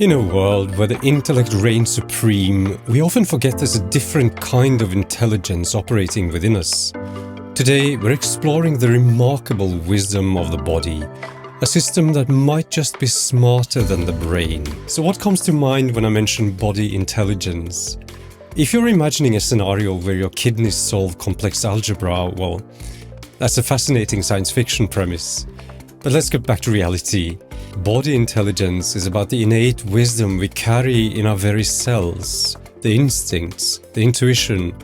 In a world where the intellect reigns supreme, we often forget there's a different kind of intelligence operating within us. Today, we're exploring the remarkable wisdom of the body, a system that might just be smarter than the brain. So what comes to mind when I mention body intelligence? If you're imagining a scenario where your kidneys solve complex algebra, well, that's a fascinating science fiction premise. But let's get back to reality. Body intelligence is about the innate wisdom we carry in our very cells, the instincts, the intuition,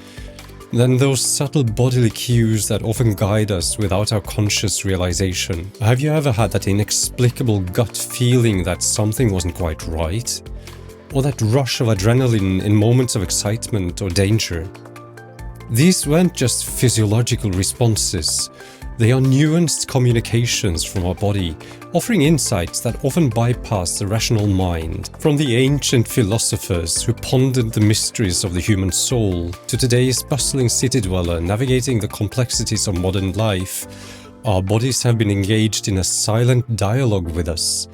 then those subtle bodily cues that often guide us without our conscious realization. Have you ever had that inexplicable gut feeling that something wasn't quite right? Or that rush of adrenaline in moments of excitement or danger? These weren't just physiological responses. They are nuanced communications from our body, offering insights that often bypass the rational mind. From the ancient philosophers who pondered the mysteries of the human soul, to today's bustling city dweller navigating the complexities of modern life, our bodies have been engaged in a silent dialogue with us.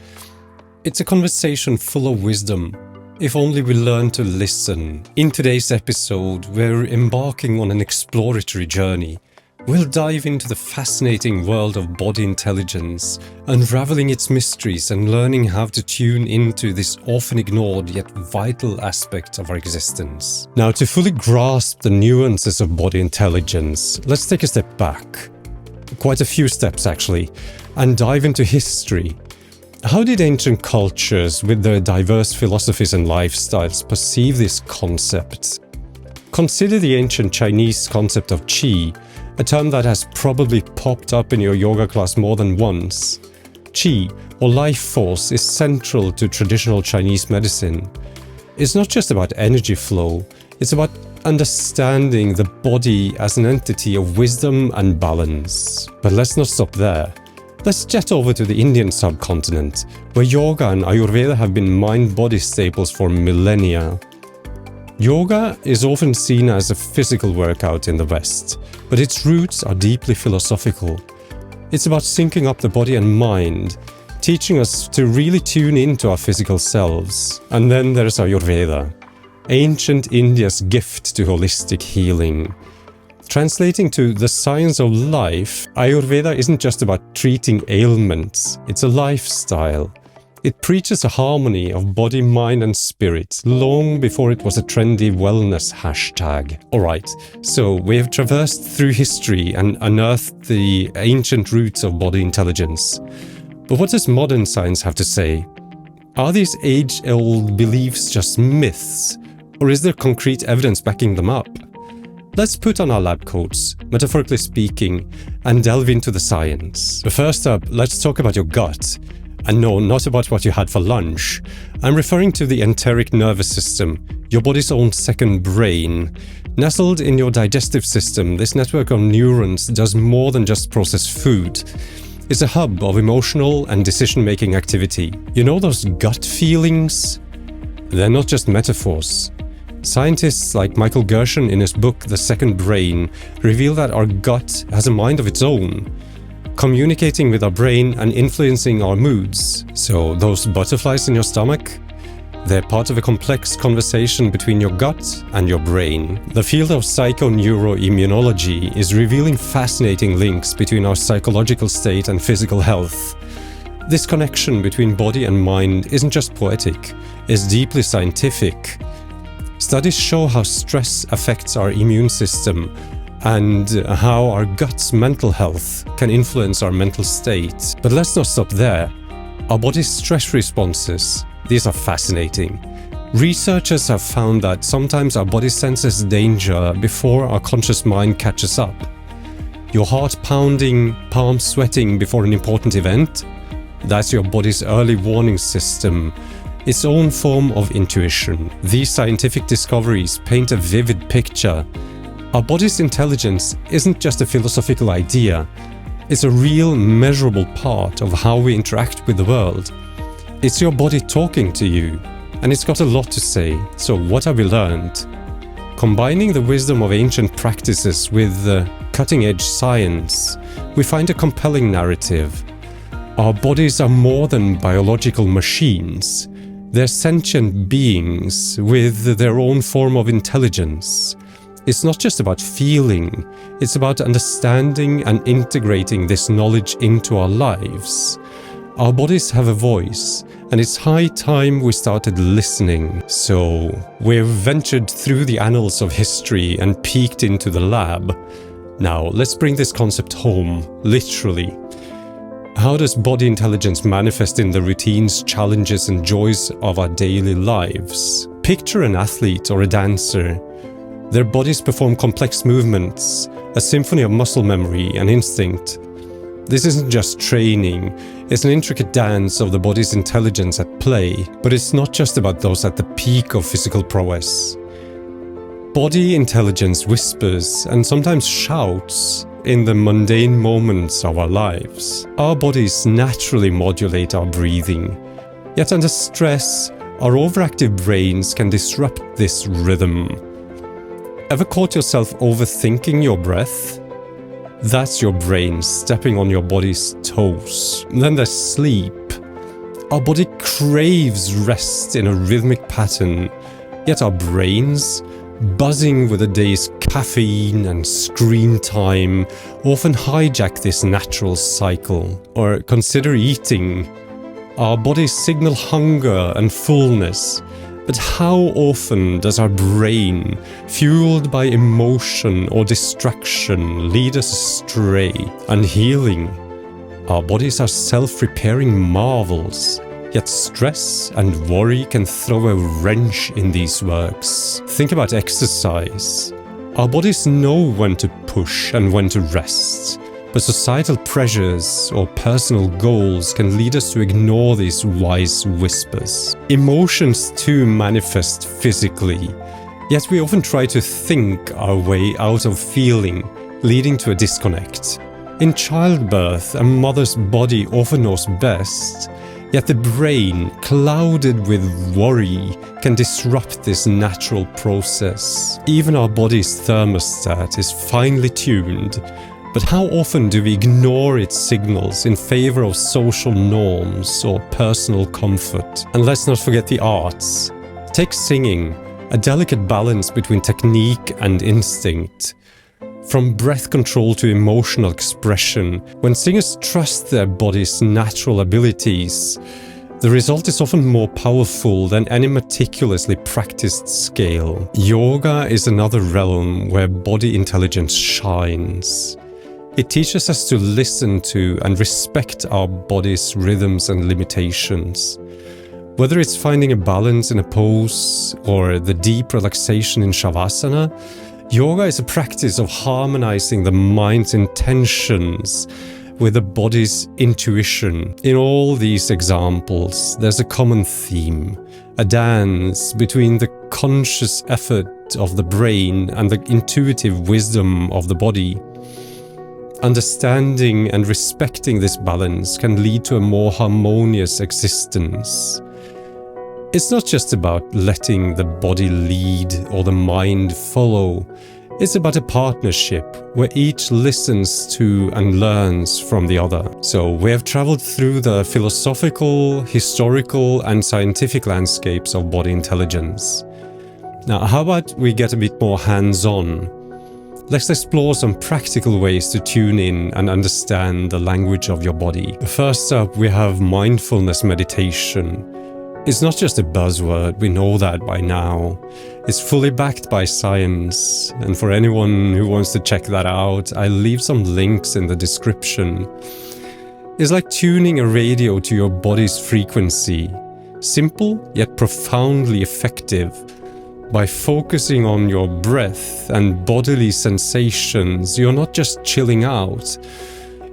It's a conversation full of wisdom, if only we learn to listen. In today's episode, we're embarking on an exploratory journey. We'll dive into the fascinating world of body intelligence, unraveling its mysteries and learning how to tune into this often ignored yet vital aspect of our existence. Now, to fully grasp the nuances of body intelligence, let's take a step back. Quite a few steps actually, and dive into history. How did ancient cultures with their diverse philosophies and lifestyles perceive this concept? Consider the ancient Chinese concept of qi, a term that has probably popped up in your yoga class more than once. Qi, or life force, is central to traditional Chinese medicine. It's not just about energy flow, it's about understanding the body as an entity of wisdom and balance. But let's not stop there. Let's jet over to the Indian subcontinent, where yoga and Ayurveda have been mind-body staples for millennia. Yoga is often seen as a physical workout in the West, but its roots are deeply philosophical. It's about syncing up the body and mind, teaching us to really tune into our physical selves. And then there's Ayurveda, ancient India's gift to holistic healing. Translating to the science of life, Ayurveda isn't just about treating ailments, it's a lifestyle. It preaches a harmony of body, mind and spirit long before it was a trendy wellness hashtag. Alright, so we have traversed through history and unearthed the ancient roots of body intelligence. But what does modern science have to say? Are these age-old beliefs just myths? Or is there concrete evidence backing them up? Let's put on our lab coats, metaphorically speaking, and delve into the science. But first up, let's talk about your gut. And no, not about what you had for lunch. I'm referring to the enteric nervous system, your body's own second brain. Nestled in your digestive system, this network of neurons does more than just process food. It's a hub of emotional and decision-making activity. You know those gut feelings? They're not just metaphors. Scientists like Michael Gershon in his book The Second Brain reveal that our gut has a mind of its own, communicating with our brain and influencing our moods. So those butterflies in your stomach? They're part of a complex conversation between your gut and your brain. The field of psychoneuroimmunology is revealing fascinating links between our psychological state and physical health. This connection between body and mind isn't just poetic, it's deeply scientific. Studies show how stress affects our immune system and how our gut's mental health can influence our mental state. But let's not stop there. Our body's stress responses, these are fascinating. Researchers have found that sometimes our body senses danger before our conscious mind catches up. Your heart pounding, palms sweating before an important event? That's your body's early warning system, its own form of intuition. These scientific discoveries paint a vivid picture. Our body's intelligence isn't just a philosophical idea, it's a real, measurable part of how we interact with the world. It's your body talking to you, and it's got a lot to say. So what have we learned? Combining the wisdom of ancient practices with cutting-edge science, we find a compelling narrative. Our bodies are more than biological machines. They're sentient beings with their own form of intelligence. It's not just about feeling, it's about understanding and integrating this knowledge into our lives. Our bodies have a voice, and it's high time we started listening. So, we've ventured through the annals of history and peeked into the lab. Now, let's bring this concept home, literally. How does body intelligence manifest in the routines, challenges, and joys of our daily lives? Picture an athlete or a dancer. Their bodies perform complex movements, a symphony of muscle memory and instinct. This isn't just training, it's an intricate dance of the body's intelligence at play, but it's not just about those at the peak of physical prowess. Body intelligence whispers and sometimes shouts in the mundane moments of our lives. Our bodies naturally modulate our breathing, yet under stress, our overactive brains can disrupt this rhythm. Ever caught yourself overthinking your breath? That's your brain stepping on your body's toes. Then there's sleep. Our body craves rest in a rhythmic pattern, yet our brains, buzzing with the day's caffeine and screen time, often hijack this natural cycle. Or consider eating. Our bodies signal hunger and fullness, but how often does our brain, fueled by emotion or distraction, lead us astray? Unhealing. Our bodies are self-repairing marvels, yet stress and worry can throw a wrench in these works. Think about exercise. Our bodies know when to push and when to rest, but societal pressures or personal goals can lead us to ignore these wise whispers. Emotions too manifest physically, yet we often try to think our way out of feeling, leading to a disconnect. In childbirth, a mother's body often knows best, yet the brain, clouded with worry, can disrupt this natural process. Even our body's thermostat is finely tuned, but how often do we ignore its signals in favor of social norms or personal comfort? And let's not forget the arts. Take singing, a delicate balance between technique and instinct. From breath control to emotional expression, when singers trust their body's natural abilities, the result is often more powerful than any meticulously practiced scale. Yoga is another realm where body intelligence shines. It teaches us to listen to and respect our body's rhythms and limitations. Whether it's finding a balance in a pose or the deep relaxation in Shavasana, yoga is a practice of harmonizing the mind's intentions with the body's intuition. In all these examples, there's a common theme, a dance between the conscious effort of the brain and the intuitive wisdom of the body. Understanding and respecting this balance can lead to a more harmonious existence. It's not just about letting the body lead or the mind follow. It's about a partnership where each listens to and learns from the other. So we have traveled through the philosophical, historical, and scientific landscapes of body intelligence. Now, how about we get a bit more hands-on? Let's explore some practical ways to tune in and understand the language of your body. First up, we have mindfulness meditation. It's not just a buzzword, we know that by now. It's fully backed by science, and for anyone who wants to check that out, I'll leave some links in the description. It's like tuning a radio to your body's frequency. Simple, yet profoundly effective. By focusing on your breath and bodily sensations, you're not just chilling out,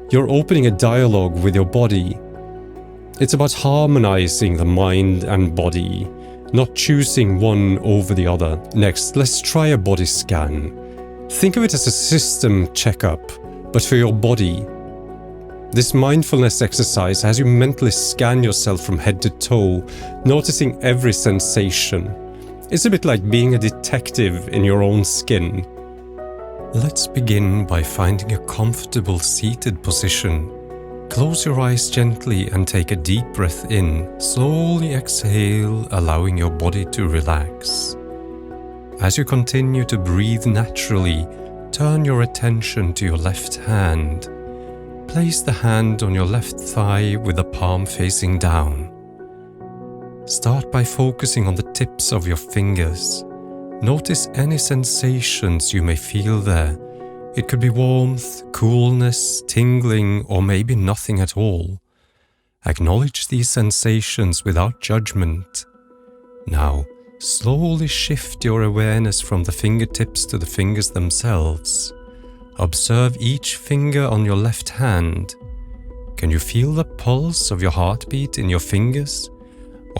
you're opening a dialogue with your body. It's about harmonizing the mind and body, not choosing one over the other. Next, let's try a body scan. Think of it as a system checkup, but for your body. This mindfulness exercise has you mentally scan yourself from head to toe, noticing every sensation. It's a bit like being a detective in your own skin. Let's begin by finding a comfortable seated position. Close your eyes gently and take a deep breath in. Slowly exhale, allowing your body to relax. As you continue to breathe naturally, turn your attention to your left hand. Place the hand on your left thigh with the palm facing down. Start by focusing on the tips of your fingers. Notice any sensations you may feel there. It could be warmth, coolness, tingling, or maybe nothing at all. Acknowledge these sensations without judgment. Now, slowly shift your awareness from the fingertips to the fingers themselves. Observe each finger on your left hand. Can you feel the pulse of your heartbeat in your fingers?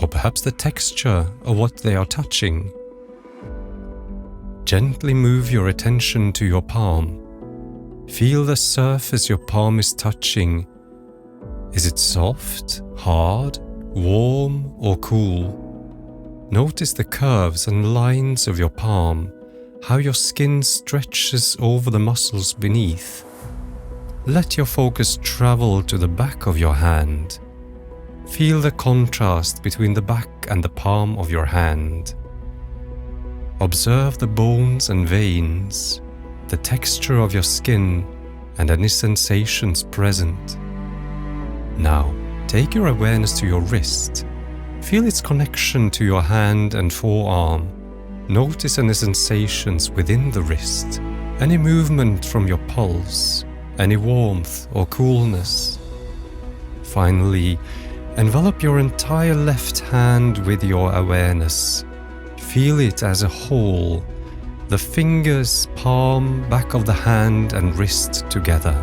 Or perhaps the texture of what they are touching? Gently move your attention to your palm. Feel the surface your palm is touching. Is it soft, hard, warm, or cool? Notice the curves and lines of your palm, how your skin stretches over the muscles beneath. Let your focus travel to the back of your hand. Feel the contrast between the back and the palm of your hand. Observe the bones and veins, the texture of your skin, and any sensations present. Now, take your awareness to your wrist. Feel its connection to your hand and forearm. Notice any sensations within the wrist, any movement from your pulse, any warmth or coolness. Finally, envelop your entire left hand with your awareness. Feel it as a whole, the fingers, palm, back of the hand and wrist together.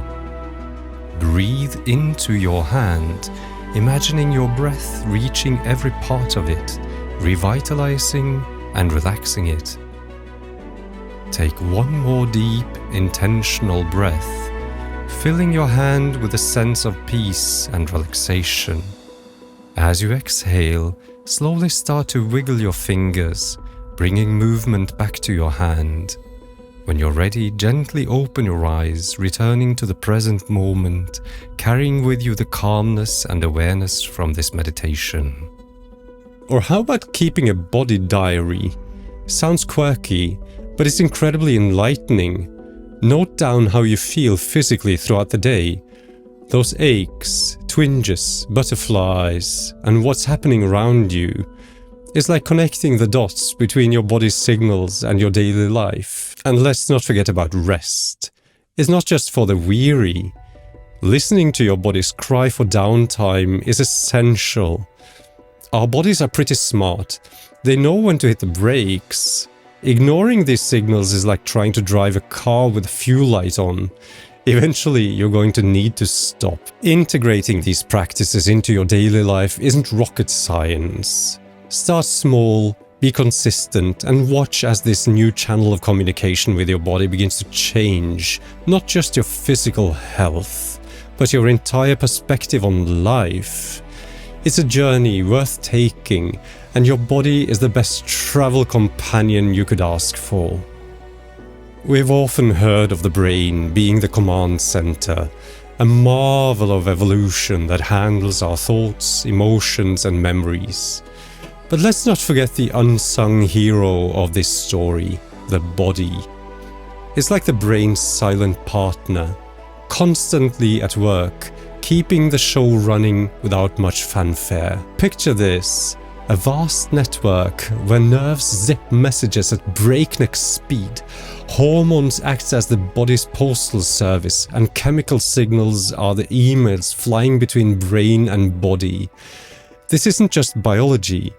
Breathe into your hand, imagining your breath reaching every part of it, revitalizing and relaxing it. Take one more deep, intentional breath, filling your hand with a sense of peace and relaxation. As you exhale, slowly start to wiggle your fingers, bringing movement back to your hand. When you're ready, gently open your eyes, returning to the present moment, carrying with you the calmness and awareness from this meditation. Or how about keeping a body diary? Sounds quirky, but it's incredibly enlightening. Note down how you feel physically throughout the day. Those aches, twinges, butterflies, and what's happening around you. It's like connecting the dots between your body's signals and your daily life. And let's not forget about rest. It's not just for the weary. Listening to your body's cry for downtime is essential. Our bodies are pretty smart. They know when to hit the brakes. Ignoring these signals is like trying to drive a car with the fuel light on. Eventually, you're going to need to stop. Integrating these practices into your daily life isn't rocket science. Start small, be consistent, and watch as this new channel of communication with your body begins to change not just your physical health, but your entire perspective on life. It's a journey worth taking, and your body is the best travel companion you could ask for. We've often heard of the brain being the command center, a marvel of evolution that handles our thoughts, emotions, and memories. But let's not forget the unsung hero of this story, the body. It's like the brain's silent partner, constantly at work, keeping the show running without much fanfare. Picture this. A vast network where nerves zip messages at breakneck speed. Hormones act as the body's postal service, and chemical signals are the emails flying between brain and body. This isn't just biology.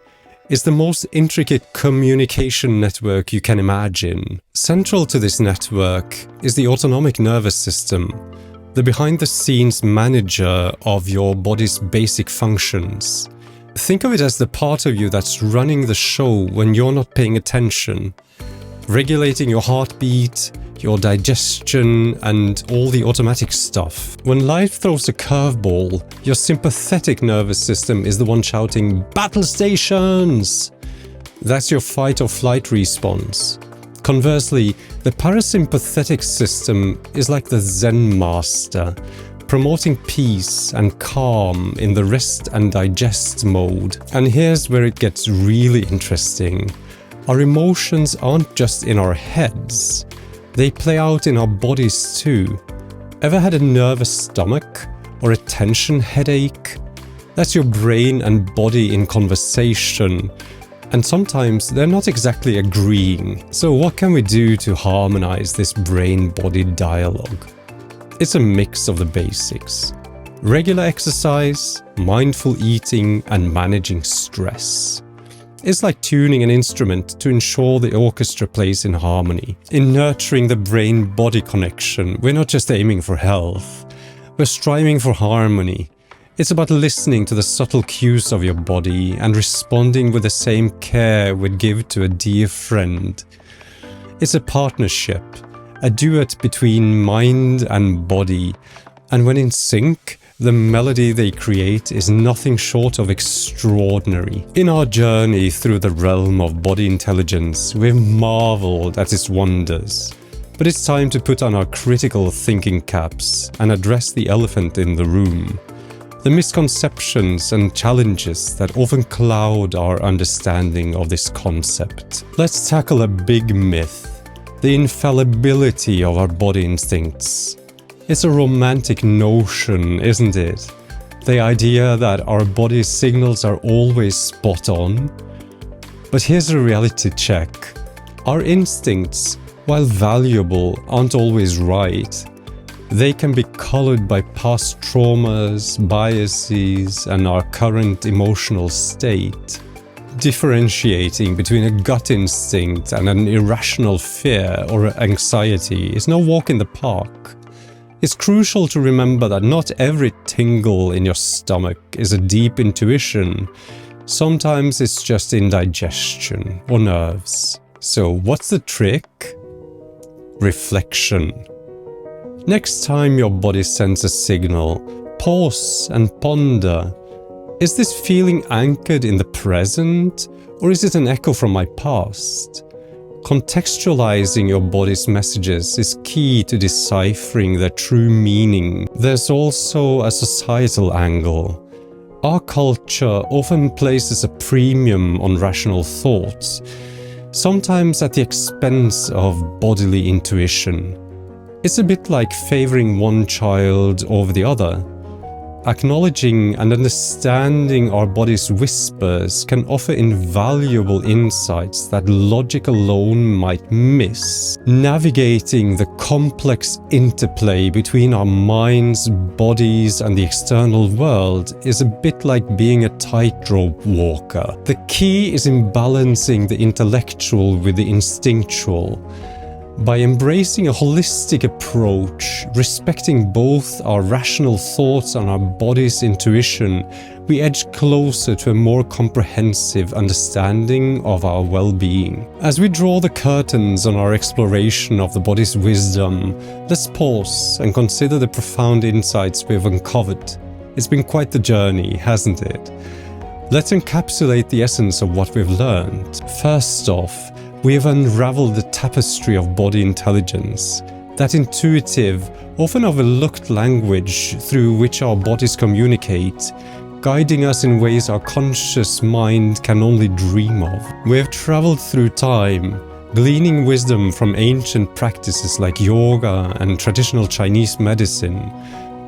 It's the most intricate communication network you can imagine. Central to this network is the autonomic nervous system, the behind-the-scenes manager of your body's basic functions. Think of it as the part of you that's running the show when you're not paying attention, regulating your heartbeat, your digestion, and all the automatic stuff. When life throws a curveball, your sympathetic nervous system is the one shouting, "Battle stations!" That's your fight or flight response. Conversely, the parasympathetic system is like the Zen master, promoting peace and calm in the rest and digest mode. And here's where it gets really interesting. Our emotions aren't just in our heads, they play out in our bodies too. Ever had a nervous stomach or a tension headache? That's your brain and body in conversation, and sometimes they're not exactly agreeing. So what can we do to harmonize this brain-body dialogue? It's a mix of the basics: regular exercise, mindful eating, and managing stress. It's like tuning an instrument to ensure the orchestra plays in harmony. In nurturing the brain-body connection, we're not just aiming for health, we're striving for harmony. It's about listening to the subtle cues of your body and responding with the same care we'd give to a dear friend. It's a partnership, a duet between mind and body, and when in sync, the melody they create is nothing short of extraordinary. In our journey through the realm of body intelligence, we've marveled at its wonders. But it's time to put on our critical thinking caps and address the elephant in the room: the misconceptions and challenges that often cloud our understanding of this concept. Let's tackle a big myth: the infallibility of our body instincts. It's a romantic notion, isn't it? The idea that our body's signals are always spot on. But here's a reality check. Our instincts, while valuable, aren't always right. They can be colored by past traumas, biases, and our current emotional state. Differentiating between a gut instinct and an irrational fear or anxiety is no walk in the park. It's crucial to remember that not every tingle in your stomach is a deep intuition. Sometimes it's just indigestion or nerves. So what's the trick? Reflection. Next time your body sends a signal, pause and ponder. Is this feeling anchored in the present, or is it an echo from my past? Contextualizing your body's messages is key to deciphering their true meaning. There's also a societal angle. Our culture often places a premium on rational thoughts, sometimes at the expense of bodily intuition. It's a bit like favoring one child over the other. Acknowledging and understanding our body's whispers can offer invaluable insights that logic alone might miss. Navigating the complex interplay between our minds, bodies, and the external world is a bit like being a tightrope walker. The key is in balancing the intellectual with the instinctual. By embracing a holistic approach, respecting both our rational thoughts and our body's intuition, we edge closer to a more comprehensive understanding of our well-being. As we draw the curtains on our exploration of the body's wisdom, let's pause and consider the profound insights we've uncovered. It's been quite the journey, hasn't it? Let's encapsulate the essence of what we've learned. First off, we have unraveled the tapestry of body intelligence, that intuitive, often overlooked language through which our bodies communicate, guiding us in ways our conscious mind can only dream of. We have traveled through time, gleaning wisdom from ancient practices like yoga and traditional Chinese medicine,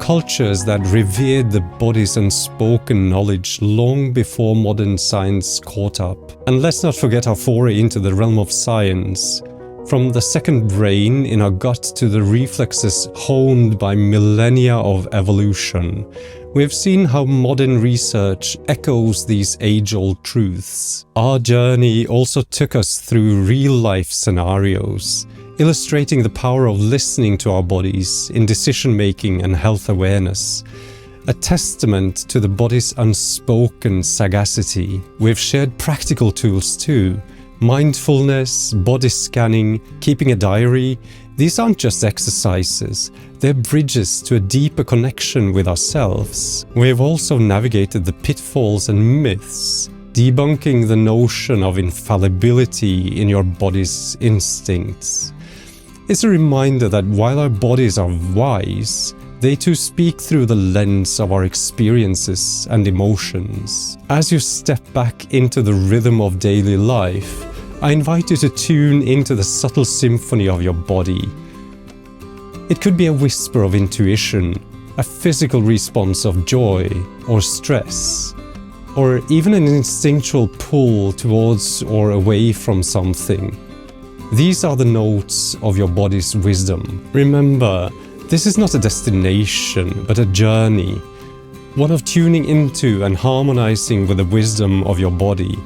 cultures that revered the body's unspoken knowledge long before modern science caught up. And let's not forget our foray into the realm of science. From the second brain in our gut to the reflexes honed by millennia of evolution, we have seen how modern research echoes these age-old truths. Our journey also took us through real-life scenarios, illustrating the power of listening to our bodies in decision-making and health awareness. A testament to the body's unspoken sagacity. We've shared practical tools too. Mindfulness, body scanning, keeping a diary. These aren't just exercises, they're bridges to a deeper connection with ourselves. We've also navigated the pitfalls and myths, debunking the notion of infallibility in your body's instincts. It's a reminder that while our bodies are wise, They too speak through the lens of our experiences and emotions. As you step back into the rhythm of daily life, I invite you to tune into the subtle symphony of your body. It could be a whisper of intuition, a physical response of joy or stress, or even an instinctual pull towards or away from something. These are the notes of your body's wisdom. Remember, this is not a destination, but a journey, one of tuning into and harmonizing with the wisdom of your body.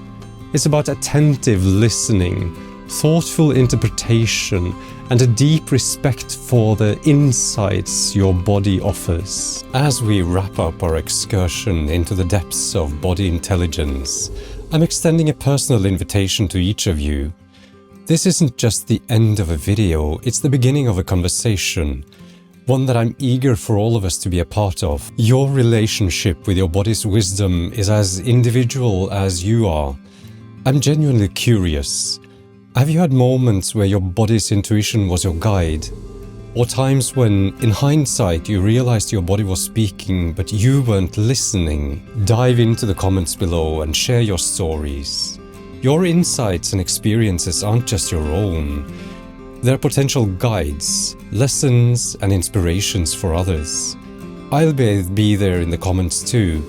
It's about attentive listening, thoughtful interpretation, and a deep respect for the insights your body offers. As we wrap up our excursion into the depths of body intelligence, I'm extending a personal invitation to each of you. This isn't just the end of a video, it's the beginning of a conversation. One that I'm eager for all of us to be a part of. Your relationship with your body's wisdom is as individual as you are. I'm genuinely curious. Have you had moments where your body's intuition was your guide? Or times when, in hindsight, you realized your body was speaking but you weren't listening? Dive into the comments below and share your stories. Your insights and experiences aren't just your own. They're potential guides, lessons, and inspirations for others. I'll be there in the comments too,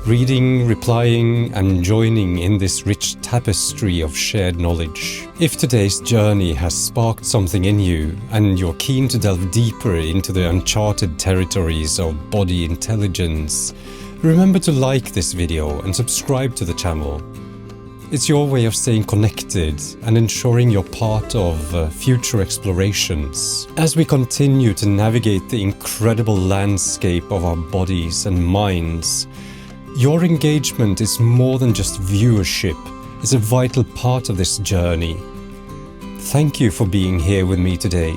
reading, replying, and joining in this rich tapestry of shared knowledge. If today's journey has sparked something in you, and you're keen to delve deeper into the uncharted territories of body intelligence, remember to like this video and subscribe to the channel. It's your way of staying connected and ensuring you're part of future explorations. As we continue to navigate the incredible landscape of our bodies and minds, your engagement is more than just viewership, it's a vital part of this journey. Thank you for being here with me today.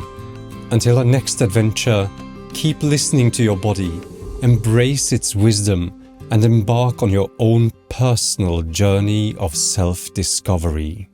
Until our next adventure, keep listening to your body, embrace its wisdom, and embark on your own personal journey of self-discovery.